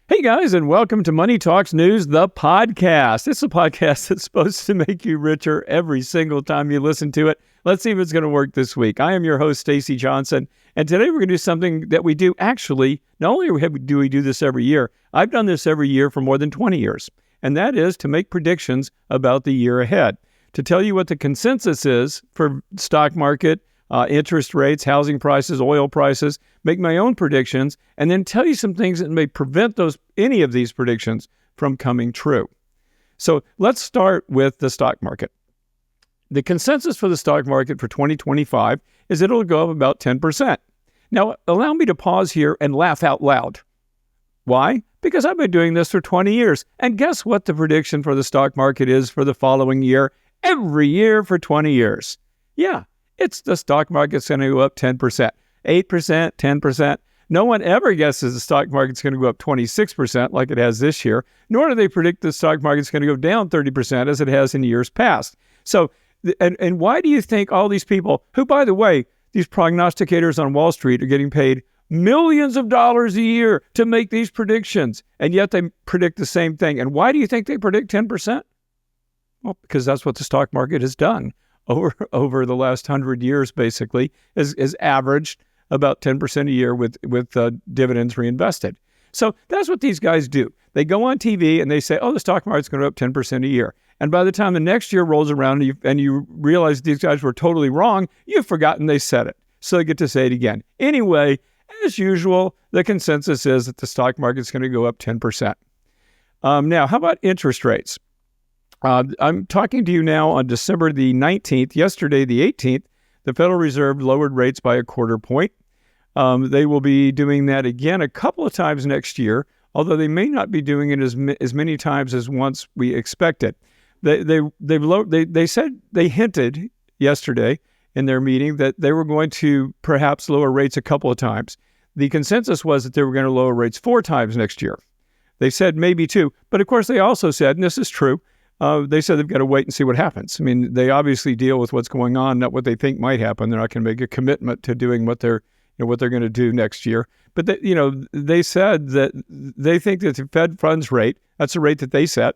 Hey guys, and welcome to Money Talks News, the podcast. It's a podcast that's supposed to make you richer every single time you listen to it. Let's see if it's going to work this week. I am your host, Stacey Johnson, and today we're going to do something that we do actually, not only do we do this every year, I've done this every year for more than 20 years, and that is to make predictions about the year ahead, to tell you what the consensus is for stock market, interest rates, housing prices, oil prices, make my own predictions, and then tell you some things that may prevent any of these predictions from coming true. So let's start with the stock market. The consensus for the stock market for 2025 is that it'll go up about 10%. Now, allow me to pause here and laugh out loud. Why? Because I've been doing this for 20 years. And guess what the prediction for the stock market is for the following year? Every year for 20 years. Yeah. It's the stock market's going to go up 10%, 8%, 10%. No one ever guesses the stock market's going to go up 26% like it has this year, nor do they predict the stock market's going to go down 30% as it has in years past. So, and why do you think all these people, who, by the way, these prognosticators on Wall Street are getting paid millions of dollars a year to make these predictions, and yet they predict the same thing? And why do you think they predict 10%? Well, because that's what the stock market has done. Over the last 100 years, basically, is averaged about 10% a year with dividends reinvested. So that's what these guys do. They go on TV and they say, oh, the stock market's going to go up 10% a year. And by the time the next year rolls around and you realize these guys were totally wrong, you've forgotten they said it. So they get to say it again. Anyway, as usual, the consensus is that the stock market's going to go up 10%. Now, how about interest rates? I'm talking to you now on December the 19th. Yesterday, the 18th, the Federal Reserve lowered rates by a quarter point. They will be doing that again a couple of times next year, although they may not be doing it as many times as once we expected. They hinted yesterday in their meeting that they were going to perhaps lower rates a couple of times. The consensus was that they were going to lower rates 4 times next year. They said maybe 2, but of course they also said, and this is true, they said they've got to wait and see what happens. I mean, they obviously deal with what's going on, not what they think might happen. They're not going to make a commitment to doing what they're going to do next year. But they said that they think that the Fed funds rate, that's the rate that they set,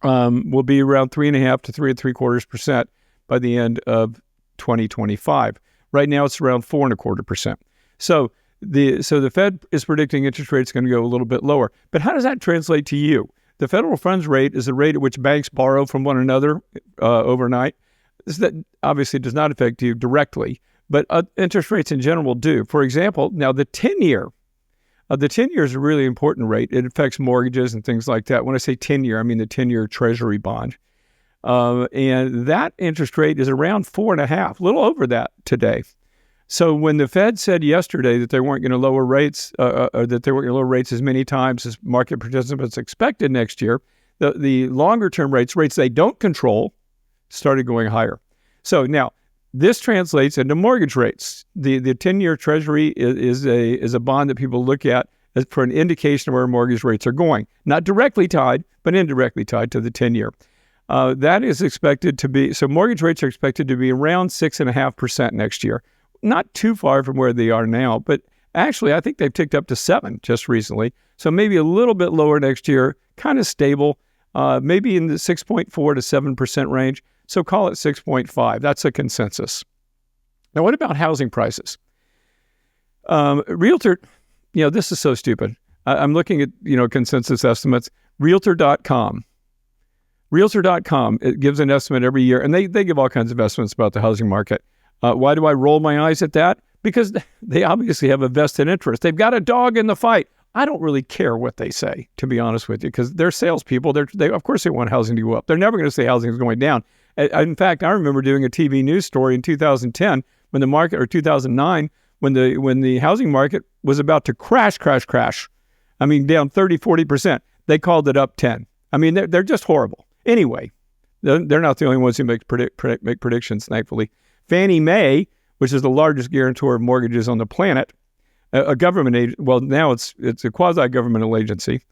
will be around 3.5 to 3.75% by the end of 2025. Right now, it's around 4.25%. So the Fed is predicting interest rates going to go a little bit lower. But how does that translate to you? The federal funds rate is the rate at which banks borrow from one another overnight. That obviously does not affect you directly, but interest rates in general do. For example, now the 10-year is a really important rate. It affects mortgages and things like that. When I say 10-year, I mean the 10-year Treasury bond. And that interest rate is around 4.5, a little over that today. So when the Fed said yesterday that they weren't going to lower rates, or that they weren't going to lower rates as many times as market participants expected next year, the longer-term rates they don't control, started going higher. So now this translates into mortgage rates. The 10-year Treasury is a bond that people look at as for an indication of where mortgage rates are going, not directly tied, but indirectly tied to the 10-year. That is expected to be so. Mortgage rates are expected to be around 6.5% next year. Not too far from where they are now, but actually I think they've ticked up to 7 just recently. So maybe a little bit lower next year, kind of stable, maybe in the 6.4 to 7% range. So call it 6.5. That's a consensus. Now, what about housing prices? Realtor, this is so stupid. I'm looking at, consensus estimates. Realtor.com. Realtor.com, it gives an estimate every year, and they give all kinds of estimates about the housing market. Why do I roll my eyes at that? Because they obviously have a vested interest. They've got a dog in the fight. I don't really care what they say, to be honest with you, because they're salespeople. They of course they want housing to go up. They're never going to say housing is going down. In fact, I remember doing a TV news story in 2010 when the market, or 2009, when the housing market was about to crash. I mean, down 30, 40%. They called it up 10. I mean, they're just horrible. Anyway, they're not the only ones who make predictions, thankfully. Fannie Mae, which is the largest guarantor of mortgages on the planet, a government now it's a quasi-governmental agency,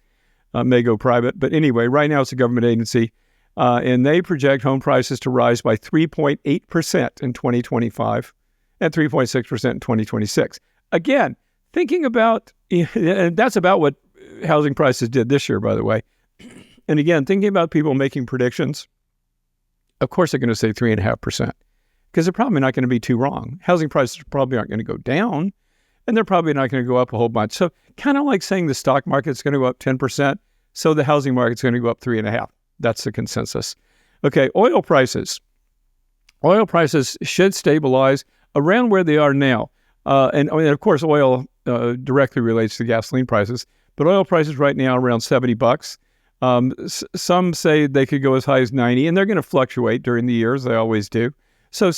may go private, but anyway, right now it's a government agency, and they project home prices to rise by 3.8% in 2025 and 3.6% in 2026. Again, thinking about, and that's about what housing prices did this year, by the way. And again, thinking about people making predictions, of course they're going to say 3.5% because they're probably not going to be too wrong. Housing prices probably aren't going to go down, and they're probably not going to go up a whole bunch. So kind of like saying the stock market's going to go up 10%, so the housing market's going to go up 3.5%. That's the consensus. Okay, oil prices. Oil prices should stabilize around where they are now. And of course, oil directly relates to gasoline prices, but oil prices right now around $70. Some say they could go as high as 90, and they're going to fluctuate during the years. They always do. So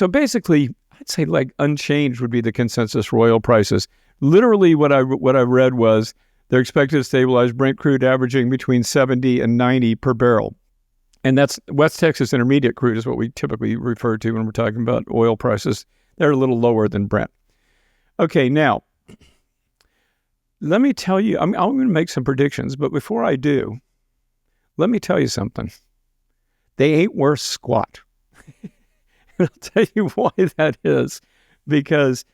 basically, I'd say like unchanged would be the consensus for oil prices. Literally, what I read was they're expected to stabilize Brent crude averaging between 70 and 90 per barrel. And that's West Texas Intermediate crude is what we typically refer to when we're talking about oil prices. They're a little lower than Brent. Okay, now, let me tell you, I'm going to make some predictions, but before I do, let me tell you something. They ain't worth squat. I'll tell you why that is, because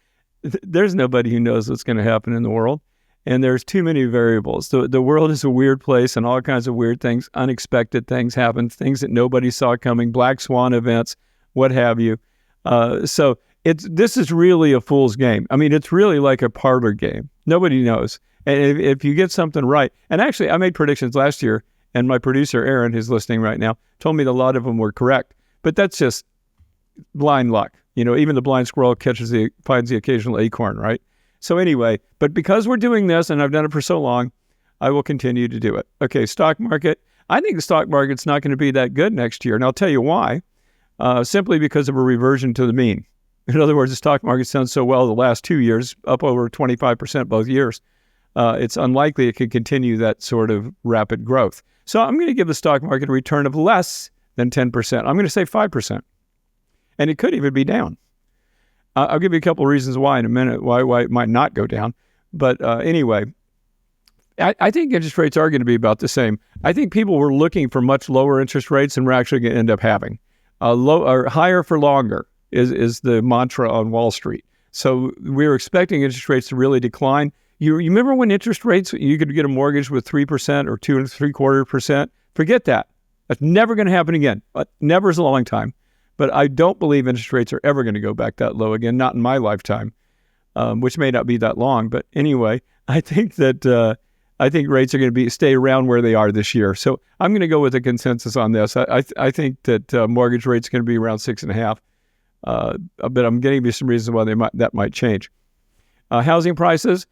there's nobody who knows what's going to happen in the world, and there's too many variables. The world is a weird place, and all kinds of weird things, unexpected things happen, things that nobody saw coming, black swan events, what have you. So this is really a fool's game. I mean, it's really like a parlor game. Nobody knows. And if you get something right, and actually I made predictions last year, and my producer, Aaron, who's listening right now, told me that a lot of them were correct, but that's just blind luck. You know, even the blind squirrel finds the occasional acorn, right? So anyway, but because we're doing this, and I've done it for so long, I will continue to do it. Okay, stock market. I think the stock market's not going to be that good next year, and I'll tell you why. Simply because of a reversion to the mean. In other words, the stock market's done so well the last 2 years, up over 25% both years. It's unlikely it could continue that sort of rapid growth. So I'm going to give the stock market a return of less than 10%. I'm going to say 5%. And it could even be down. I'll give you a couple of reasons why in a minute, why it might not go down. But anyway, I think interest rates are going to be about the same. I think people were looking for much lower interest rates than we're actually going to end up having. Low or higher for longer is the mantra on Wall Street. So we were expecting interest rates to really decline. You remember when interest rates, you could get a mortgage with 3% or 2.75%? Forget that. That's never going to happen again. Never is a long time. But I don't believe interest rates are ever going to go back that low again, not in my lifetime, which may not be that long. But anyway, I think that I think rates are going to stay around where they are this year. So I'm going to go with a consensus on this. I think that mortgage rates are going to be around 6.5. But I'm getting you some reasons why that might change. Housing prices,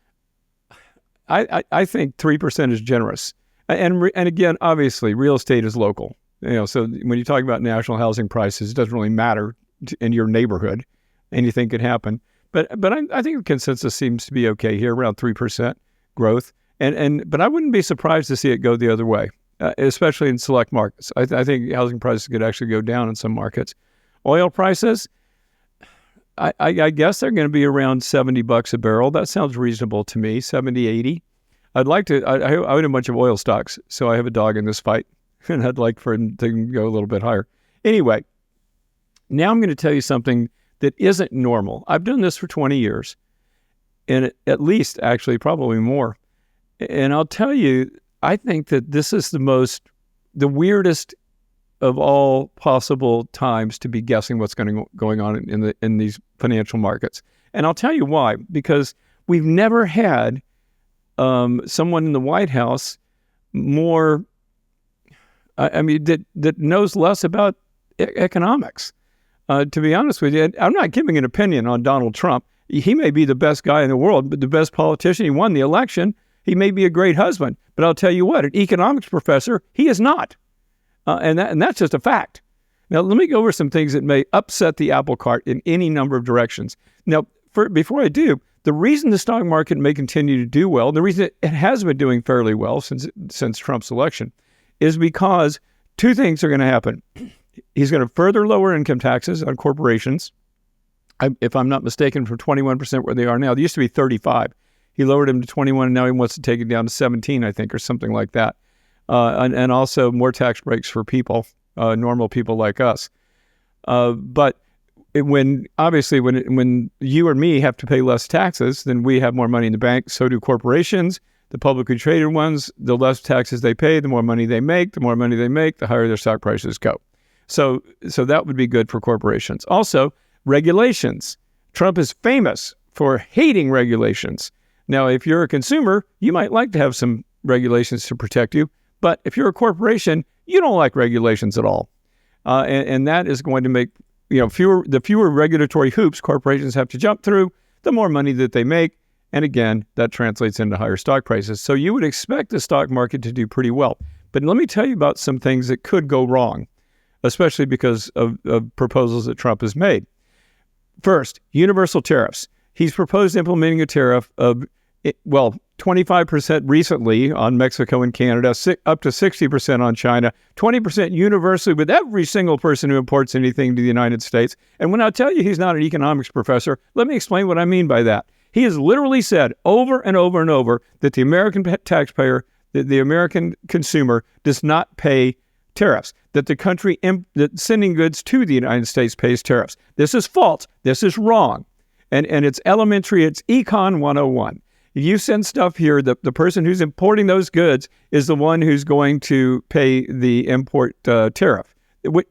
I think 3% is generous. And again, obviously, real estate is local. You know, so when you talk about national housing prices, it doesn't really matter in your neighborhood. Anything could happen. But I think the consensus seems to be okay here, around 3% growth. But I wouldn't be surprised to see it go the other way, especially in select markets. I think housing prices could actually go down in some markets. Oil prices, I guess they're going to be around $70 a barrel. That sounds reasonable to me, 70, 80. I'd like to, I own a bunch of oil stocks, so I have a dog in this fight, and I'd like for it to go a little bit higher. Anyway, now I'm going to tell you something that isn't normal. I've done this for 20 years, and at least, actually, probably more. And I'll tell you, I think that this is the weirdest of all possible times to be guessing what's going on in these financial markets. And I'll tell you why, because we've never had someone in the White House more, that knows less about economics. To be honest with you, I'm not giving an opinion on Donald Trump. He may be the best guy in the world, but the best politician. He won the election. He may be a great husband, but I'll tell you what, an economics professor, he is not. And that's just a fact. Now, let me go over some things that may upset the apple cart in any number of directions. Now, before I do, the reason the stock market may continue to do well, the reason it has been doing fairly well since Trump's election, is because two things are going to happen. He's going to further lower income taxes on corporations. If I'm not mistaken, from 21% where they are now, they used to be 35. He lowered them to 21, and now he wants to take it down to 17, I think, or something like that. And also more tax breaks for people, normal people like us. But when you or me have to pay less taxes, then we have more money in the bank. So do corporations. The publicly traded ones, the less taxes they pay, the more money they make. The more money they make, the higher their stock prices go. So that would be good for corporations. Also, regulations. Trump is famous for hating regulations. Now, if you're a consumer, you might like to have some regulations to protect you. But if you're a corporation, you don't like regulations at all. And that is going to make, fewer regulatory hoops corporations have to jump through, the more money that they make. And again, that translates into higher stock prices. So you would expect the stock market to do pretty well. But let me tell you about some things that could go wrong, especially because of proposals that Trump has made. First, universal tariffs. He's proposed implementing a tariff of, 25% recently on Mexico and Canada, up to 60% on China, 20% universally with every single person who imports anything to the United States. And when I tell you he's not an economics professor, let me explain what I mean by that. He has literally said over and over and over that the American taxpayer, the American consumer, does not pay tariffs, that the country that sending goods to the United States pays tariffs. This is false. This is wrong. And it's elementary. It's Econ 101. If you send stuff here, the person who's importing those goods is the one who's going to pay the import tariff.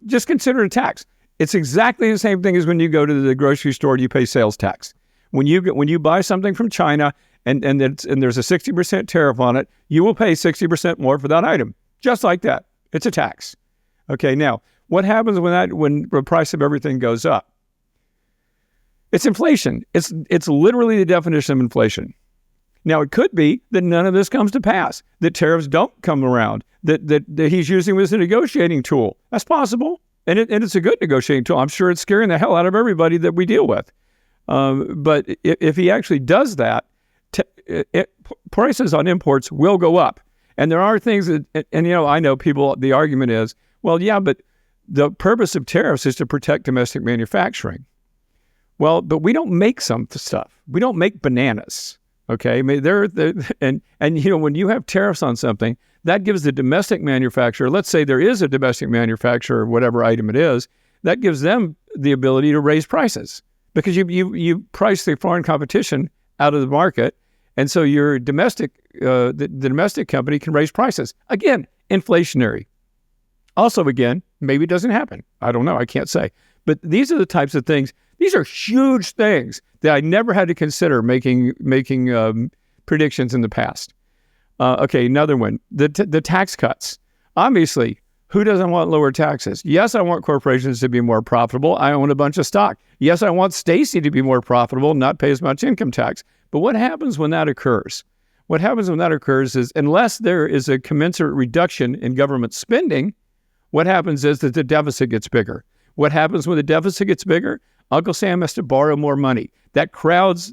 Just consider it a tax. It's exactly the same thing as when you go to the grocery store and you pay sales tax. When you buy something from China and there's a 60% tariff on it, you will pay 60% more for that item. Just like that. It's a tax. Okay, now, what happens when the price of everything goes up? It's inflation. It's literally the definition of inflation. Now, it could be that none of this comes to pass, that tariffs don't come around, that he's using this as a negotiating tool. That's possible, and it's a good negotiating tool. I'm sure it's scaring the hell out of everybody that we deal with. But if he actually does that, prices on imports will go up. And there are things that, I know people, the argument is, well, yeah, but the purpose of tariffs is to protect domestic manufacturing. Well, but we don't make some stuff. We don't make bananas. Okay, I mean, when you have tariffs on something, that gives the domestic manufacturer, let's say there is a domestic manufacturer, whatever item it is, that gives them the ability to raise prices because you price the foreign competition out of the market, and so your the domestic company can raise prices. Again, inflationary. Also, again, maybe it doesn't happen. I don't know. I can't say. But these are the types of things. These are huge things that I never had to consider making predictions in the past. Okay, another one, the tax cuts. Obviously, who doesn't want lower taxes? Yes, I want corporations to be more profitable. I own a bunch of stock. Yes, I want Stacy to be more profitable, not pay as much income tax. But what happens when that occurs? What happens when that occurs is, unless there is a commensurate reduction in government spending, what happens is that the deficit gets bigger. What happens when the deficit gets bigger? Uncle Sam has to borrow more money. That crowds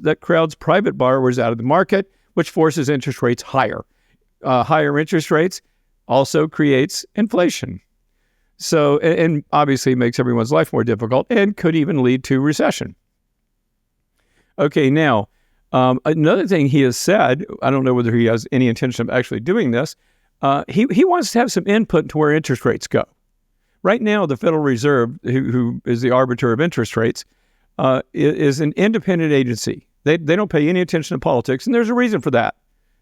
private borrowers out of the market, which forces interest rates higher. Higher interest rates also creates inflation. So, and obviously makes everyone's life more difficult and could even lead to recession. Okay, now, another thing he has said, I don't know whether he has any intention of actually doing this, he wants to have some input into where interest rates go. Right now, the Federal Reserve, who is the arbiter of interest rates, is an independent agency. They don't pay any attention to politics, and there's a reason for that.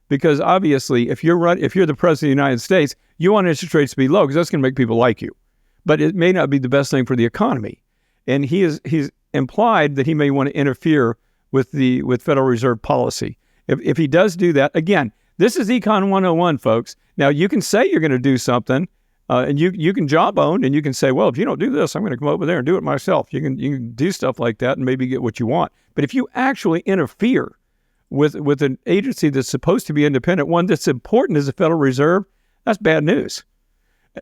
Because obviously, if you're the president of the United States, you want interest rates to be low because that's going to make people like you. But it may not be the best thing for the economy. And he's implied that he may want to interfere with Federal Reserve policy. If he does do that, again, this is Econ 101, folks. Now, you can say you're going to do something, and you can jawbone, and you can say, well, if you don't do this, I'm going to come over there and do it myself. You can do stuff like that and maybe get what you want. But if you actually interfere with an agency that's supposed to be independent, one that's important as the Federal Reserve, that's bad news.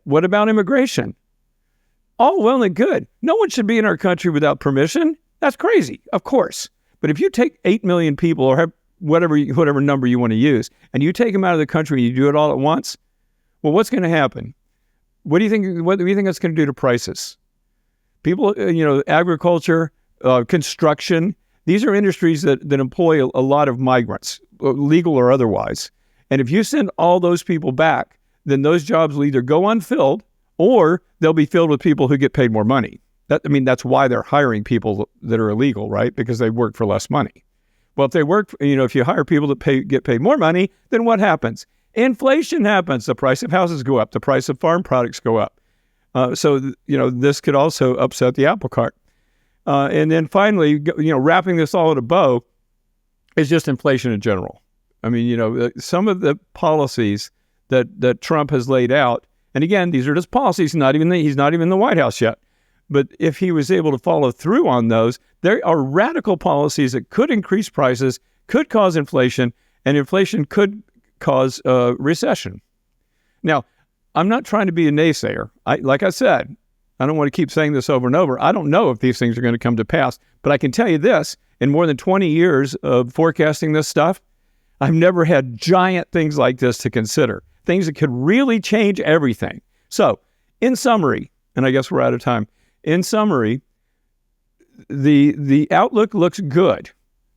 What about immigration? All well and good. No one should be in our country without permission. That's crazy, of course. But if you take 8 million people or have whatever number you want to use, and you take them out of the country and you do it all at once, well, what's going to happen? What do you think that's going to do to prices? People, agriculture, construction, these are industries that employ a lot of migrants, legal or otherwise. And if you send all those people back, then those jobs will either go unfilled or they'll be filled with people who get paid more money. That's why they're hiring people that are illegal, right? Because they work for less money. Well, if they work, if you hire people that get paid more money, then what happens? Inflation happens. The price of houses go up. The price of farm products go up. This could also upset the apple cart. And then finally, wrapping this all in a bow is just inflation in general. I mean, some of the policies that Trump has laid out, and again, these are just policies, he's not even in the White House yet. But if he was able to follow through on those, there are radical policies that could increase prices, could cause inflation, and inflation could cause recession. Now, I'm not trying to be a naysayer. Like I said, I don't want to keep saying this over and over. I don't know if these things are going to come to pass, but I can tell you this, in more than 20 years of forecasting this stuff, I've never had giant things like this to consider, things that could really change everything. So, in summary, and I guess we're out of time, in summary, the outlook looks good.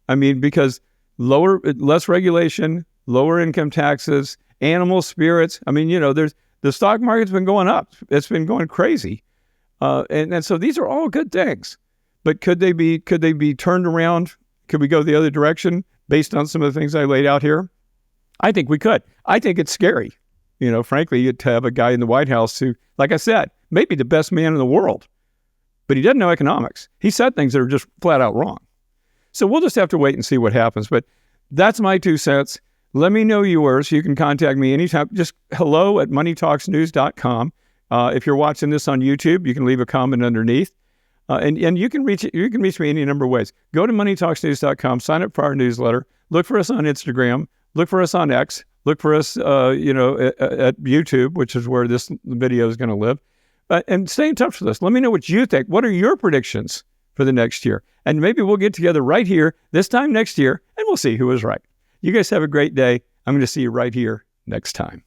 I mean, because less regulation, lower income taxes, animal spirits. I mean, the stock market's been going up. It's been going crazy. And so these are all good things. But could they be turned around? Could we go the other direction based on some of the things I laid out here? I think we could. I think it's scary. Frankly, to have a guy in the White House who, like I said, may be the best man in the world, but he doesn't know economics. He said things that are just flat out wrong. So we'll just have to wait and see what happens. But that's my 2 cents. Let me know yours. You can contact me anytime. Just hello@moneytalksnews.com. If you're watching this on YouTube, you can leave a comment underneath. And you can reach me any number of ways. Go to moneytalksnews.com, sign up for our newsletter, look for us on Instagram, look for us on X, look for us, at YouTube, which is where this video is going to live. And stay in touch with us. Let me know what you think. What are your predictions for the next year? And maybe we'll get together right here this time next year, and we'll see who is right. You guys have a great day. I'm going to see you right here next time.